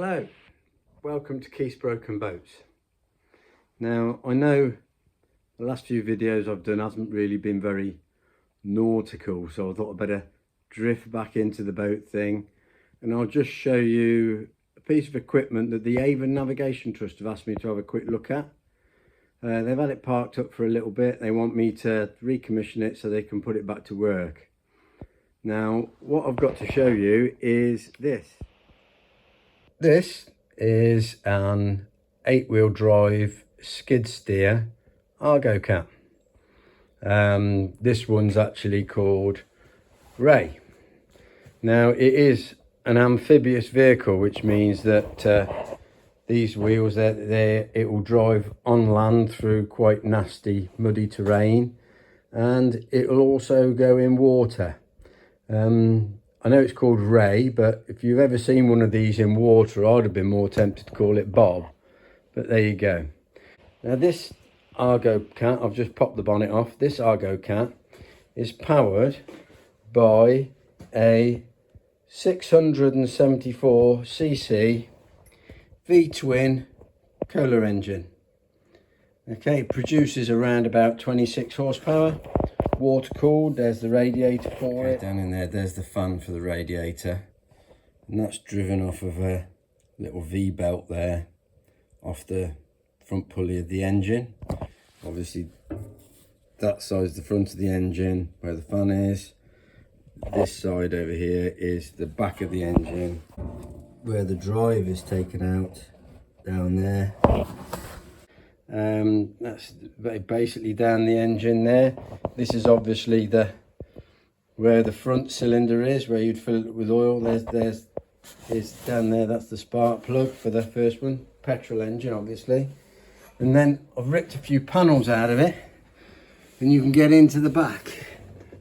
Hello, welcome to Keith's Broken Boats. Now I know the last few videos I've done hasn't really been very nautical, so I thought I'd better drift back into the boat thing, and I'll just show you a piece of equipment that the Avon Navigation Trust have asked me to have a quick look at. They've had it parked up for a little bit. They want me to recommission it so they can put it back to work. Now what I've got to show you is this. This is an 8-wheel drive skid steer Argocat. This one's actually called Ray. Now it is an amphibious vehicle, which means that these wheels it will drive on land through quite nasty muddy terrain, and it will also go in water. I know it's called Ray, but if you've ever seen one of these in water, I'd have been more tempted to call it Bob. But there you go. Now this Argocat, I've just popped the bonnet off. This Argocat is powered by a 674cc V-twin Kohler engine. Okay, it produces around about 26 horsepower. Water cooled. There's the radiator for it. Down in there's the fan for the radiator, and that's driven off of a little V-belt there off the front pulley of the engine. Obviously that side's the front of the engine where the fan is. This side over here is the back of the engine where the drive is taken out, down there. That's basically down the engine there. This is obviously where the front cylinder is, where you'd fill it with oil. There's down there, that's the spark plug for the first one, petrol engine obviously. And then I've ripped a few panels out of it, and you can get into the back.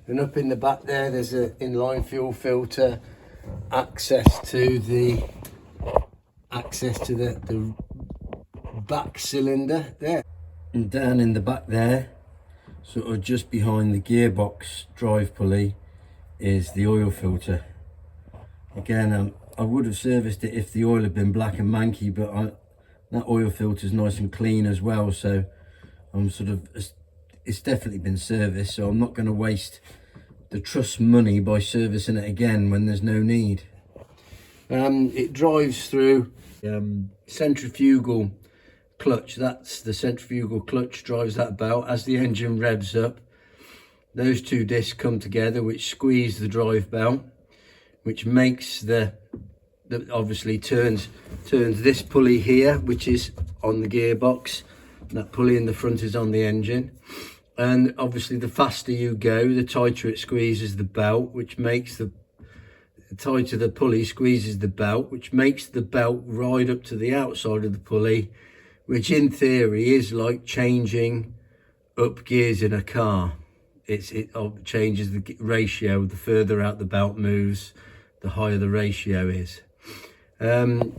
And up in the back there's an inline fuel filter, access to the back cylinder there, and down in the back there, sort of just behind the gearbox drive pulley, is the oil filter. Again, I would have serviced it if the oil had been black and manky, but that oil filter is nice and clean as well, so it's definitely been serviced, so I'm not going to waste the trust money by servicing it again when there's no need. It drives through centrifugal clutch. That's the centrifugal clutch, drives that belt. As the engine revs up, those two discs come together, which squeeze the drive belt, which makes obviously turns this pulley here, which is on the gearbox. That pulley in the front is on the engine, and obviously the faster you go, the tighter it squeezes the belt, which makes the tighter the pulley squeezes the belt, which makes the belt ride up to the outside of the pulley, which in theory is like changing up gears in a car. It changes the ratio. The further out the belt moves, the higher the ratio is. Okay,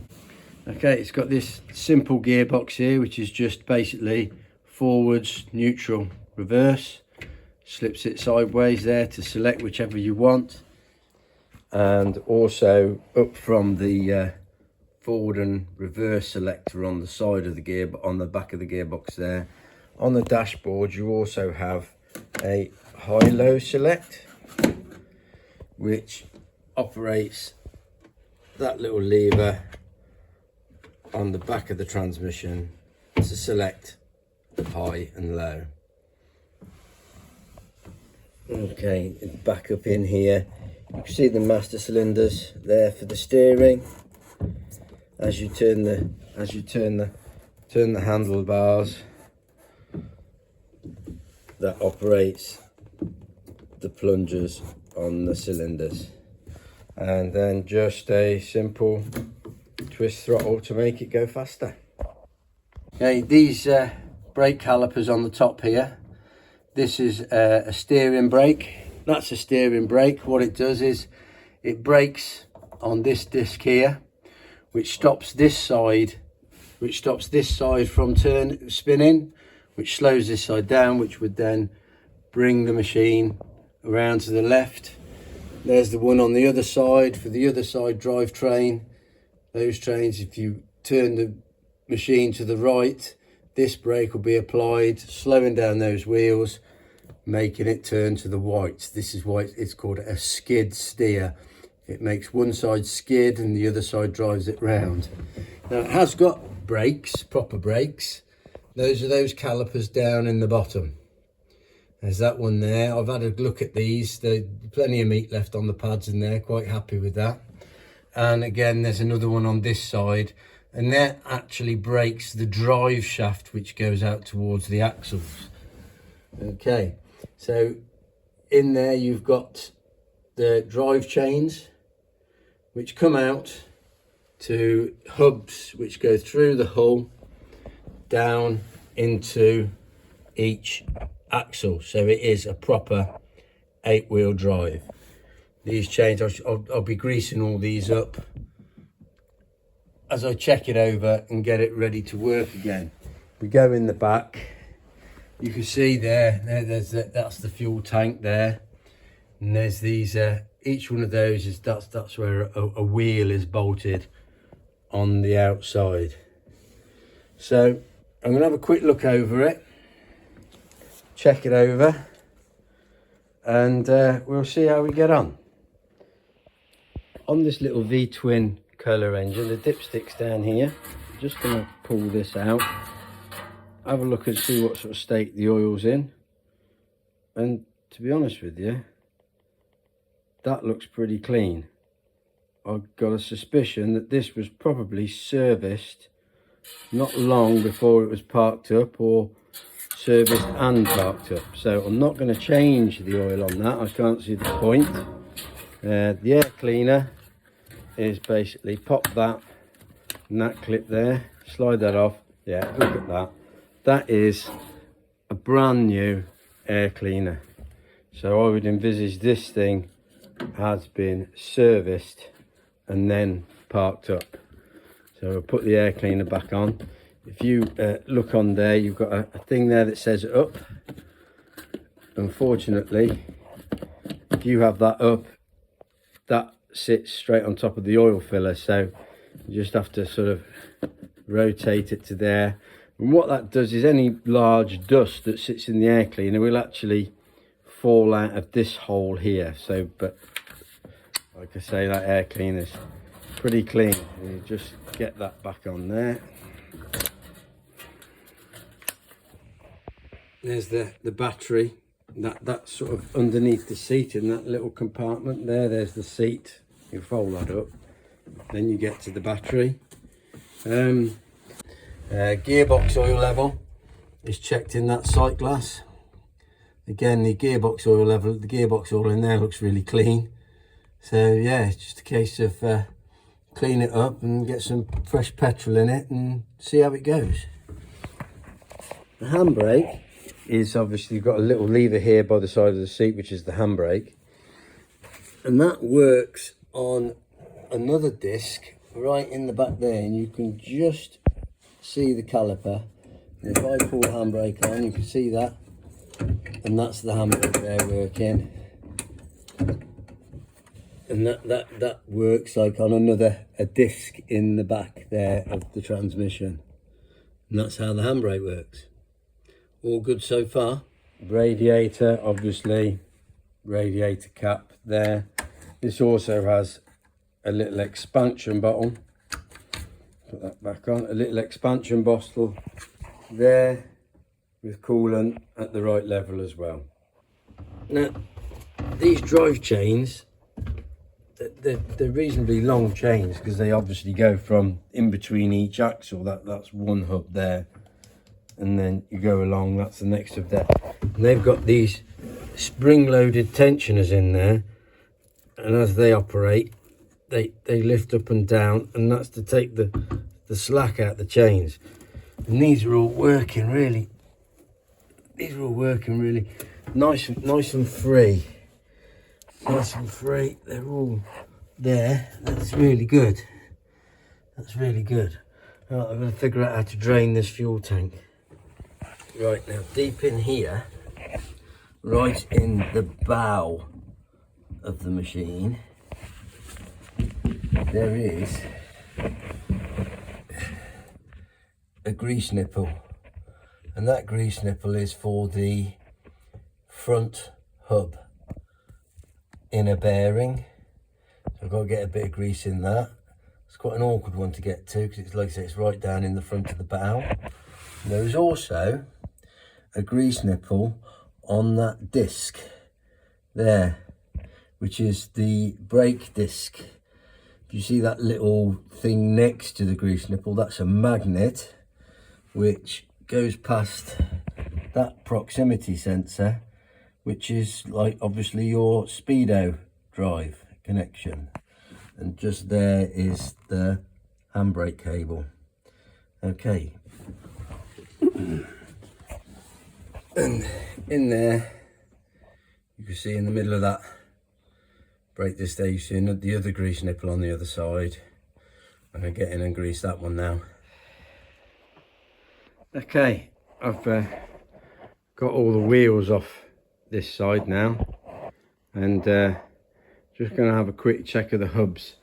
it's got this simple gearbox here, which is just basically forwards, neutral, reverse. Slips it sideways there to select whichever you want. And also up from the forward and reverse selector on the side of the gear, on the back of the gearbox there. On the dashboard you also have a high-low select, which operates that little lever on the back of the transmission to select high and low. Okay, back up in here you can see the master cylinders there for the steering. As you turn the handlebars, that operates the plungers on the cylinders, and then just a simple twist throttle to make it go faster. Okay, these brake calipers on the top here, this is a steering brake. That's a steering brake. What it does is it brakes on this disc here, which stops this side from spinning, which slows this side down, which would then bring the machine around to the left. There's the one on the other side for the other side drivetrain. Those trains, if you turn the machine to the right, this brake will be applied, slowing down those wheels, making it turn to the white. This is why it's called a skid steer. It makes one side skid and the other side drives it round. Now it has got brakes, proper brakes. Those are those calipers down in the bottom. There's that one there. I've had a look at these. There's plenty of meat left on the pads in there, quite happy with that. And again, there's another one on this side, and that actually brakes the drive shaft which goes out towards the axles. Okay, so in there you've got the drive chains which come out to hubs which go through the hull down into each axle. So it is a proper 8-wheel drive. These chains, I'll be greasing all these up as I check it over and get it ready to work again. We go in the back. You can see that's the fuel tank there, and there's these. Each one of those is that's where a wheel is bolted on the outside. So I'm gonna have a quick look over it, check it over, and we'll see how we get on. On this little V-twin Kohler engine, the dipstick's down here. I'm just going to pull this out, have a look and see what sort of state the oil's in. And to be honest with you, that looks pretty clean. I've got a suspicion that this was probably serviced not long before it was parked up, or serviced and parked up. So I'm not going to change the oil on that. I can't see the point. The air cleaner is basically pop that and that clip there, slide that off. Yeah, look at that. That is a brand new air cleaner. So I would envisage this thing has been serviced and then parked up. So I'll put the air cleaner back on. If you look on there, you've got a thing there that says up. Unfortunately, if you have that up, that sits straight on top of the oil filler, so you just have to sort of rotate it to there. And what that does is any large dust that sits in the air cleaner will actually fall out of this hole here. So, but like I say, that air cleaner's pretty clean. You just get that back on there. There's the battery. That's sort of underneath the seat in that little compartment there. There's the seat. You fold that up, then you get to the battery. Gearbox oil level is checked in that sight glass. Again, the gearbox oil level, the gearbox oil in there looks really clean. So yeah, it's just a case of clean it up and get some fresh petrol in it and see how it goes. The handbrake is obviously, you've got a little lever here by the side of the seat, which is the handbrake, and that works on another disc right in the back there, and you can just see the caliper. And if I pull the handbrake on, you can see that, and that's the handbrake there working, and that works like on a disc in the back there of the transmission, and that's how the handbrake works. All good so far. Radiator, obviously, radiator cap there. This also has a little expansion bottle. Put that back on. A little expansion bottle there with coolant at the right level as well. Now, these drive chains, they're reasonably long chains because they obviously go from in between each axle. That's one hub there. And then you go along, that's the next of that. And they've got these spring-loaded tensioners in there, and as they operate, they lift up and down, and that's to take the slack out the chains. And these are all working really. These are all working really nice and free. Nice and free. They're all there. That's really good. That's really good. Right, I'm going to figure out how to drain this fuel tank. Right, now deep in here, right in the bow of the machine, there is a grease nipple, and that grease nipple is for the front hub inner bearing. So I've got to get a bit of grease in that. It's quite an awkward one to get to because it's, like I say, it's right down in the front of the bow. And there is also a grease nipple on that disc there, which is the brake disc. If you see that little thing next to the grease nipple, that's a magnet which goes past that proximity sensor, which is like obviously your speedo drive connection, and just there is the handbrake cable. Okay, and in there you can see in the middle of that brake disc there, you see the other grease nipple on the other side. I'm going to get in and grease that one now. Okay, I've got all the wheels off this side now, and just going to have a quick check of the hubs,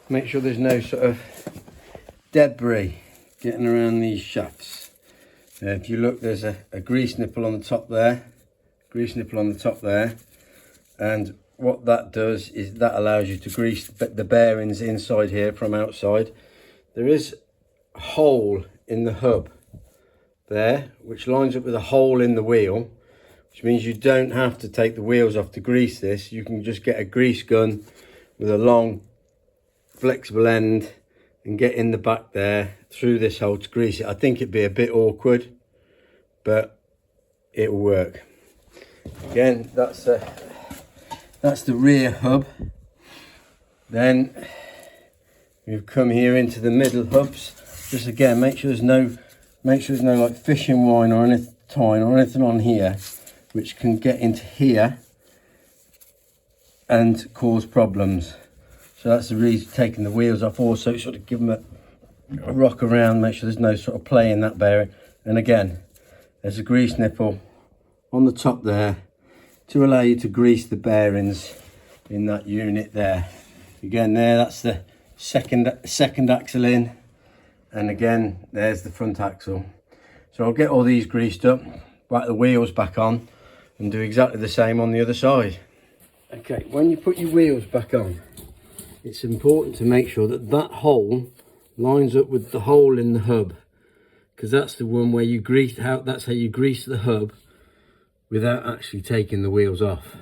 make sure there's no sort of debris getting around these shafts. If you look, there's a grease nipple on the top there, and what that does is that allows you to grease the bearings inside here from outside. There is a hole in the hub there which lines up with a hole in the wheel, which means you don't have to take the wheels off to grease this. You can just get a grease gun with a long flexible end and get in the back there through this hole to grease it. I think it'd be a bit awkward, but it'll work. Again, that's the rear hub. Then we've come here into the middle hubs. Just again, make sure there's no like fishing wine or anything on here which can get into here and cause problems. So that's the reason taking the wheels off. Also sort of give them a rock around, make sure there's no sort of play in that bearing. And again, there's a grease nipple on the top there to allow you to grease the bearings in that unit there. Again, that's the second axle in, and again there's the front axle. So I'll get all these greased up, whack the wheels back on, and do exactly the same on the other side. Okay, when you put your wheels back on, it's important to make sure that that hole lines up with the hole in the hub, because that's the one where you grease. That's how you grease the hub without actually taking the wheels off.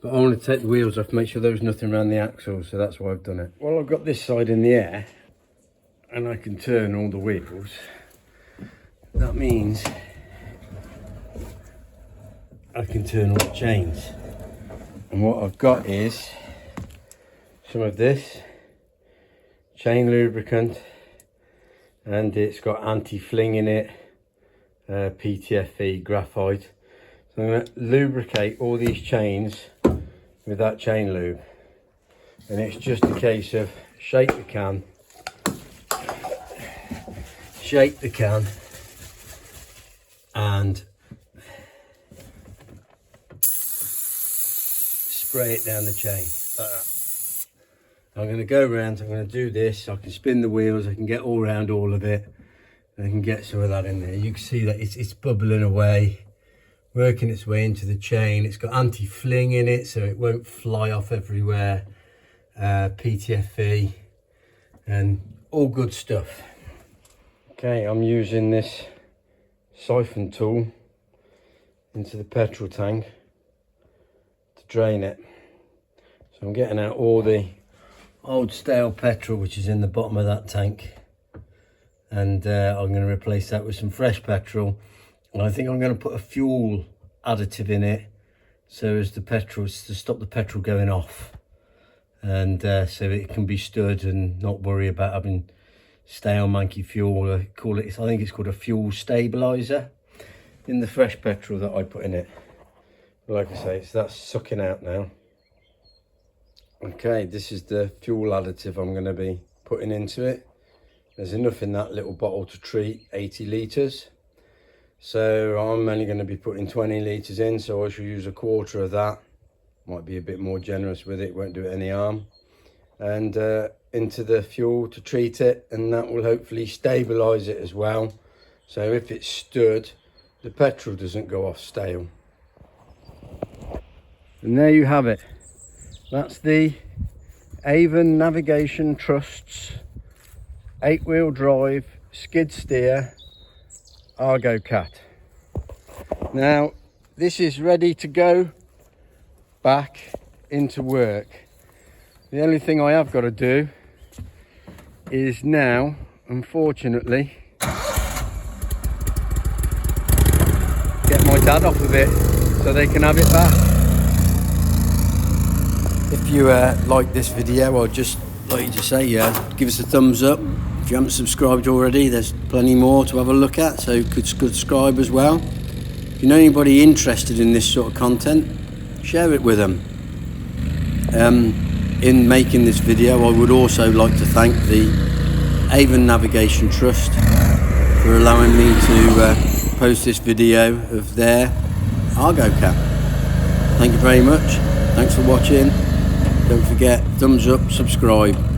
But I want to take the wheels off, make sure there's nothing around the axle, so that's why I've done it. Well, I've got this side in the air and I can turn all the wheels. That means I can turn all the chains. And what I've got is some of this chain lubricant, and it's got anti-fling in it, PTFE graphite. So I'm going to lubricate all these chains with that chain lube, and it's just a case of shake the can, and spray it down the chain like that. I'm going to go around, I'm going to do this, I can spin the wheels, I can get all around all of it, and I can get some of that in there. You can see that it's bubbling away, working its way into the chain. It's got anti-fling in it so it won't fly off everywhere, PTFE, and all good stuff. Okay, I'm using this siphon tool into the petrol tank to drain it. So I'm getting out all the old stale petrol which is in the bottom of that tank, and I'm going to replace that with some fresh petrol. And I think I'm going to put a fuel additive in it so as the petrol, to stop the petrol going off, and so it can be stood and not worry about having stale manky fuel. I think it's called a fuel stabilizer in the fresh petrol that I put in it. But like I say, so that's sucking out now. Okay, this is the fuel additive I'm going to be putting into it. There's enough in that little bottle to treat 80 litres. So I'm only going to be putting 20 litres in, so I shall use a quarter of that. Might be a bit more generous with it, won't do it any harm. And into the fuel to treat it, and that will hopefully stabilize it as well. So if it's stood, the petrol doesn't go off stale. And there you have it. That's the Avon Navigation Trust's 8-wheel drive skid steer Argocat. Now this is ready to go back into work. The only thing I have got to do is now, unfortunately, get my dad off of it so they can have it back. If you like this video, I'd just like you to say give us a thumbs up. If you haven't subscribed already, there's plenty more to have a look at, so you could subscribe as well. If you know anybody interested in this sort of content, share it with them. In making this video, I would also like to thank the Avon Navigation Trust for allowing me to post this video of their Argocat. Thank you very much. Thanks for watching. Don't forget, thumbs up, subscribe.